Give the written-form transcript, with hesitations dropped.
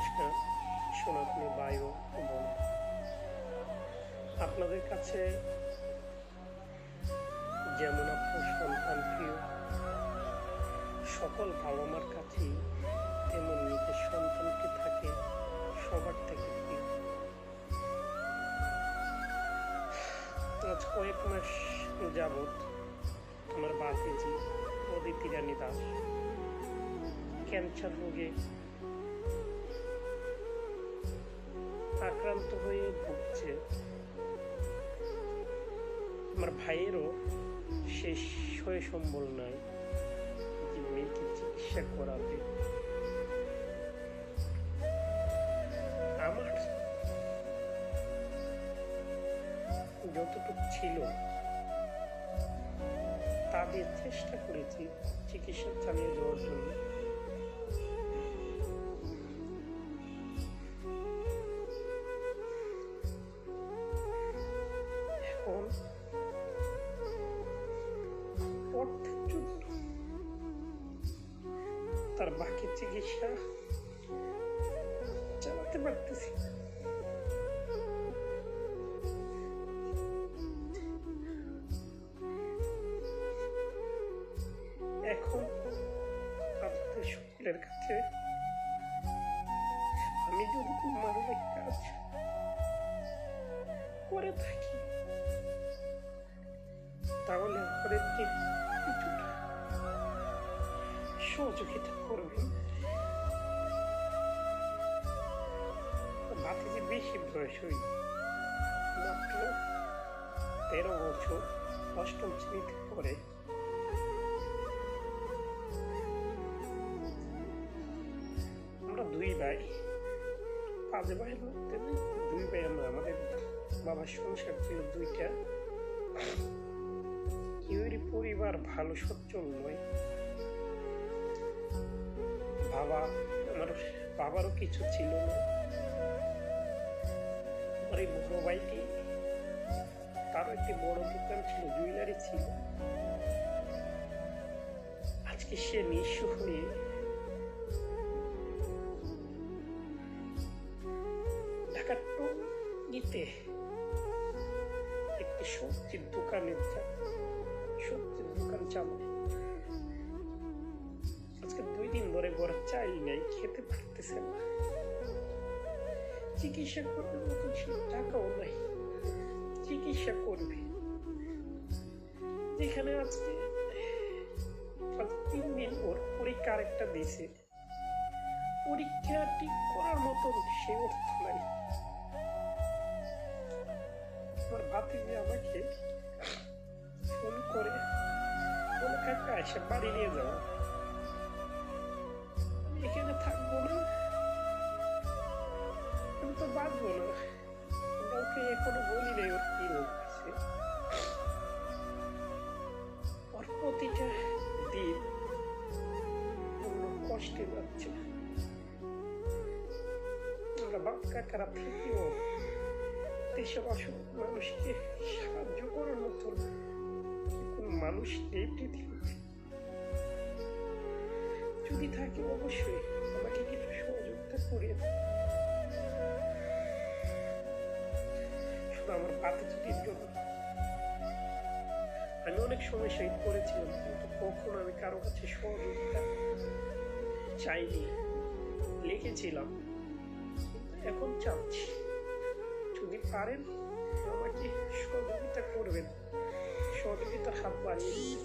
নমস্কার সনাতনী ভাই ও বোন, আপনাদের কাছে যেমন আপনার সন্তান প্রিয়, সকল বাবা মার কাছেই তেমন নিজের সন্তানকে থাকে সবার থেকে প্রিয়। আজ কয়েক মাস যাবৎ আমার বাতিজি অদিতি রানী দাস ক্যান্সার রোগে আক্রান্ত হয়ে ভুগছে। আমার ভাইয়েরও শেষ হয়ে সম্বল নাই যে মেয়েকে চিকিৎসা করাবে। আমার যতটুকু ছিল তা দিয়ে চেষ্টা করেছি চিকিৎসা চালিয়ে যাওয়ার জন্য। এখন অর্থের জন্য তার বাকি চিকিৎসা চালাতে পারতেছি। এখন আপনাদের সকলের কাছে আমি যদি মানবিক কাজ করে থাকি তাহলে আমাদেরকে কিছুটা সহযোগিতা করবেন। ভাতিজি বেশি বয়স হই, মাত্র 13 বছর, 8ম শ্রেণীতে পড়ে। আমরা 2 ভাই, 5 ভাইয়ের মধ্যে 2 ভাই আমরা। আমাদের বাবার সংসার ছিল 2টা। কেউরই পরিবার ভালো সচ্ছল নয়। আমার বাবারও কিছু ছিল না। আমার এই বড় ভাইটি, তারও একটি বড় দোকান ছিল, জুয়েলারি ছিল। আজকে সে নিঃস্ব হয়ে ঢাকার টঙ্গীতে একটি সবজির দোকান চালায়। আজকে 2 দিন ধরে ঘরে চাই নাই, খেতে পারতেছে না। চিকিৎসা করবে মতো টাকাও নাই, চিকিৎসা করবে যেখানে আজকে 3 দিন ওর পরীক্ষা আরেকটা দিয়েছে, পরীক্ষাটি করার মতো সে অর্থ নাই। আমার ভাতিজি আমাকে ফোন করে বলে, কাকা এসে বাড়ি নিয়ে যাও, আমি এখানে থাকবো না, আমি তো বাঁচবো না। ওকে এখনো বলি নেই ওর কি রোগ আছে। ওর প্রতিটা দিন কষ্টে যাচ্ছে। আমরা বাপ কাকারা থেকেও দেশের অসংখ্য মানুষকে সাহায্য করার মতো কোন মানুষ নেই পৃথিবীতে। যদি থাকে অবশ্যই আমাকে কিছু সহযোগিতা করে। শুধু আমার ভাতিজির জন্য আমি অনেক সময় শহীদ করেছিলাম, কিন্তু কখনো আমি কারো কাছে সহযোগিতা চাইনি। লিখেছিলাম, এখন চাচ্ছি যদি পারেন আমাকে সহযোগিতা করবেন, সহযোগিতার হাত বাড়িয়ে দিন।